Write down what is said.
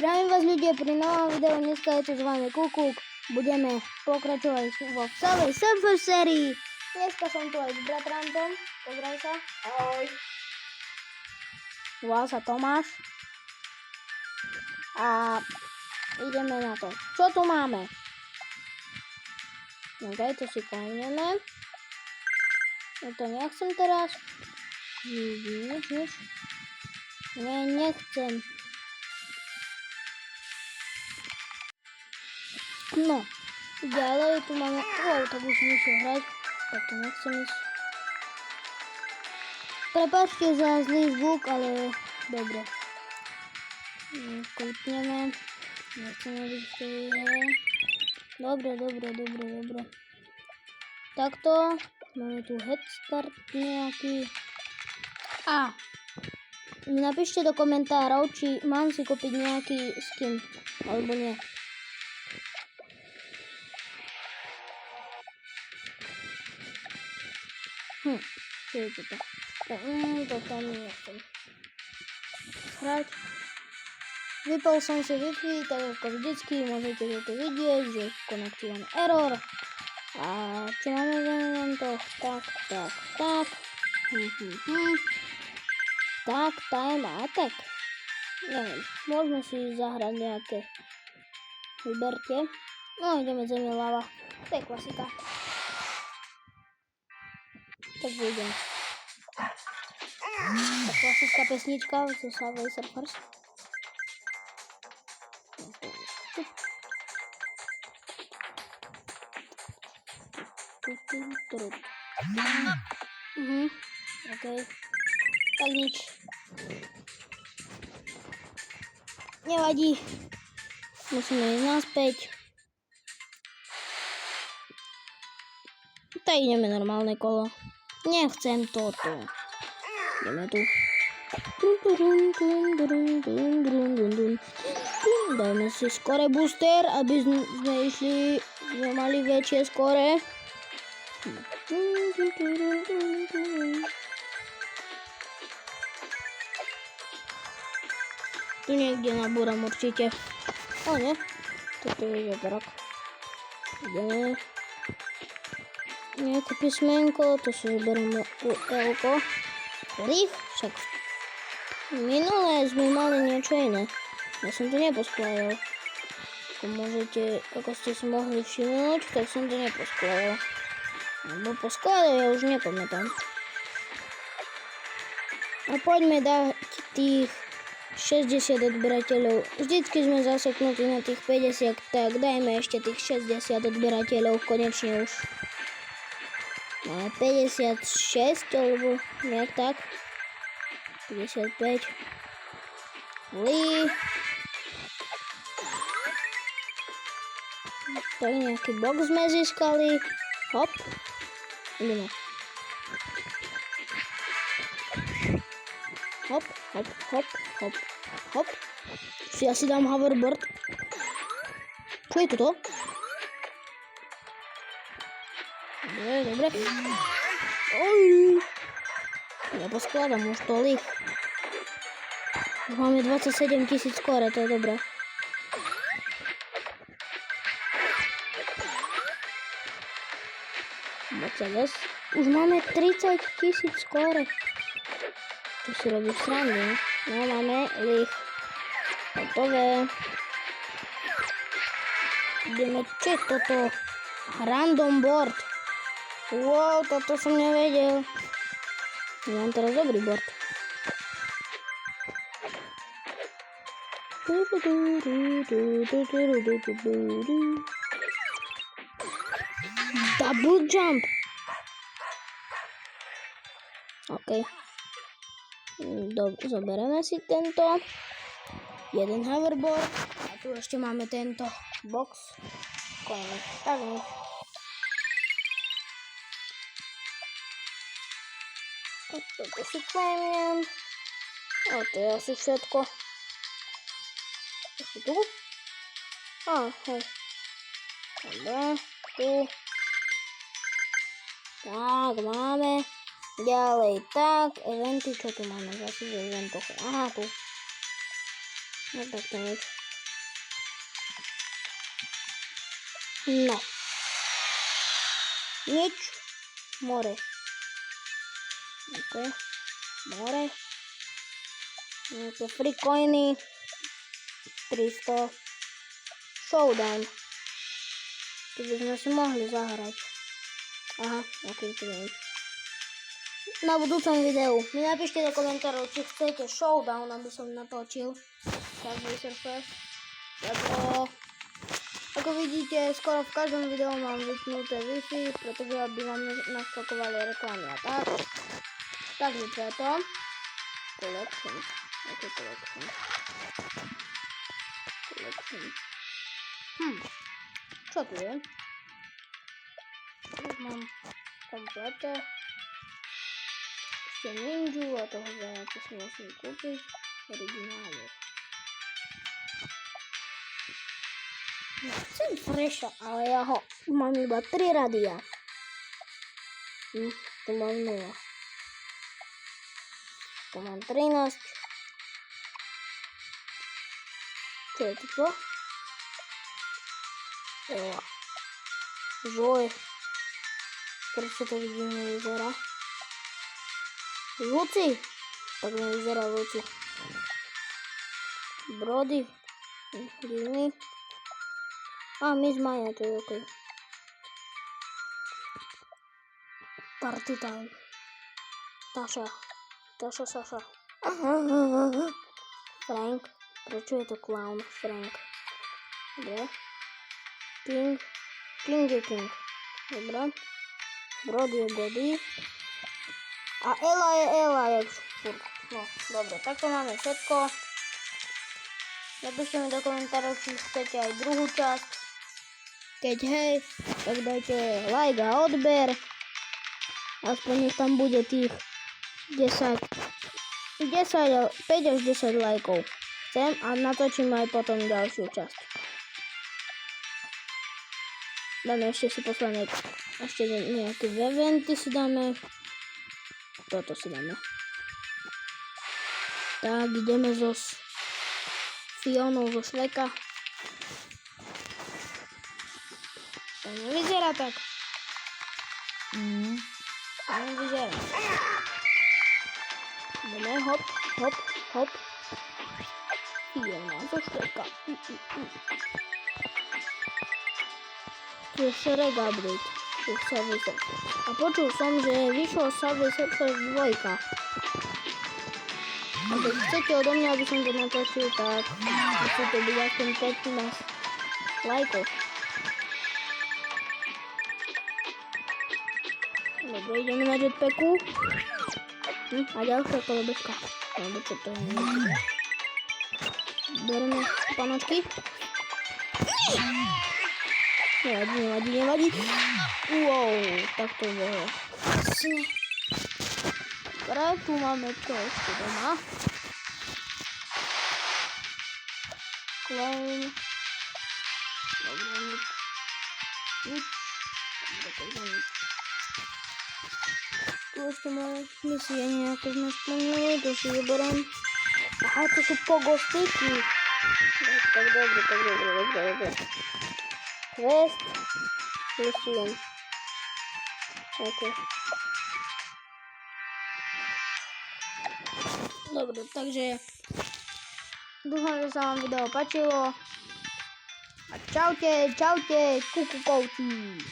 Zdravím vás ľudia pri novom videu, dneska je tu s vami Kukuk. Budeme pokračovať vo celej Surfer sérii. Dneska som tu aj s bratrancom. Pozdrav sa. Ahoj. Volá sa Tomáš. A ideme na to. Čo tu máme? Ok, to si kajneme. Ja to nechcem teraz. Nič. Nie, nechcem. No, ďalej tu máme, tak už musím hrať, tak to nechcem ísť. Prepáčte za zlý zvuk, ale dobre. Klikneme, nechceme byť v tej hre. Dobre. Takto, máme tu head start nejaký. A napíšte do komentárov, či mám si kúpiť nejaký skin, alebo nie. Čo je toto? To tam nechcem hrať. Vypol som si Wi-Fi, tak ako vždycky môžete to vidieť, že konekcia má error. A čo máme v elementoch? Tak. Tak, time attack. Neviem, môžeme si zahrať nejaké. Vyberte. No, ideme zemi lava. To je klasika. Tak budem. Klasická pesnička zo Subway Surfers. OK. Tak nič. Nevadí. Musíme ísť naspäť. Tak ideme normálne kolo. Nechcem toto. Ideme tu. Dajme si skore booster, aby sme mali väčšie skore. Tu niekde nabúram určite. O nie, toto je žebrok. Ideme. Nejaké písmenko, to si vyberiem L-ko. Rých, však minulé sme mali niečo iné. Ja som to neposkladal. Ako ste si mohli všimnúť, tak som to neposkladal. Alebo poskladal, ja už nepamätám. A poďme dať tých 60 odberateľov. Vždycky sme zaseknutí na tých 50, tak dajme ešte tých 60 odberateľov, konečne už. Máme 56, alebo nejak tak. 55. Tak nejaký box sme získali. Hop. Ideme. Hop. Si asi dám hoverboard. Čo je toto? Dobre. Ja poskladám už tolik. Máme 27 000 skóre, to je dobré. Už máme 30 000 skóre. Tu si robíš srandu, ne? No, máme lich. Hotové. Ideme, čo je toto? Random board. Wow, toto som nevedel. Mám teraz dobrý board. Double jump. OK. Zoberieme si tento. Jeden hoverboard. A tu ešte máme tento box. Konec. Tak nič. Toto si claimnem. A to je asi všetko. Ešte tu? Hej. Dobre, tu. Tak, máme. Ďalej, tak. Eventy, čo tu máme? Zase v eventoch. Aha, tu. No tak to nič. No. Nič. More. OK. More. Nejaké free coiny. 300. Showdown. Tu by sme si mohli zahrať. Aha, OK, tu je nič. Na budúcom videu mi napíšte do komentárov, či chcete showdown, aby som natočil. Subway Surfers. Lebo ako vidíte, skoro v každom videu mám vypnuté Wi-Fi, pretože aby vám naskakovali reklamy a tak. Takže preto. Collection. Aké collection? Collection. Čo tu je? Už mám komplete. Ešte ninju a toho zajaca si musím kúpiť. Originálu. Ja chcem Fresha, ale ja ho mám iba 3 radia. Tu mám 0. Tu mám 13. Čo je to? Ela. Zoe. Prečo to vidím, nevyzerá? Luci. Tak nevyzerá Luci. Brody. Divný. A Miss Maja, to je OK. Party time. Tasha. Sasha. Frank. Prečo je to clown? Frank. Dobre. King je King. Dobre. Brody je Body. A Ela je Ela, jak furt. No, dobre, tak to máme všetko. Napíšte mi do komentárov, či chcete aj druhú časť. Keď hej, tak dajte like a odber. Aspoň nech tam bude tých 5 až 10 lajkov. Chcem a natočím aj potom ďalšiu časť. Dáme ešte si posledné, ešte nejaké eventy si dáme. Toto si dáme. Tak, ideme so Fionou zo Šreka. To nevyzerá tak. To nevyzerá. Ideme, hop. Fiona zo Šreka. Tu je Shrek update. Tu je Subway Surfers. A počul som, že vyšlo Subway Surfers 2. A keď chcete odo mňa, aby som to natočil, tak musíte byť aspoň 15 lajkov. Dobre, ideme na jetpacku. A ďalšia kolobežka. Alebo čo to je? Bereme panočky. Nevadí. Wow, tak to bolo. Dobre, tu máme čo ešte doma. Clown. Dobre, nič. Tu ešte máme misie nejaké sme splnili, to si vyberiem. Aha, to sú pogostiky. Tak dobre. Quest. Mission. OK. Dobre, takže dúfam, že sa vám video páčilo. A čaute, kukukovci.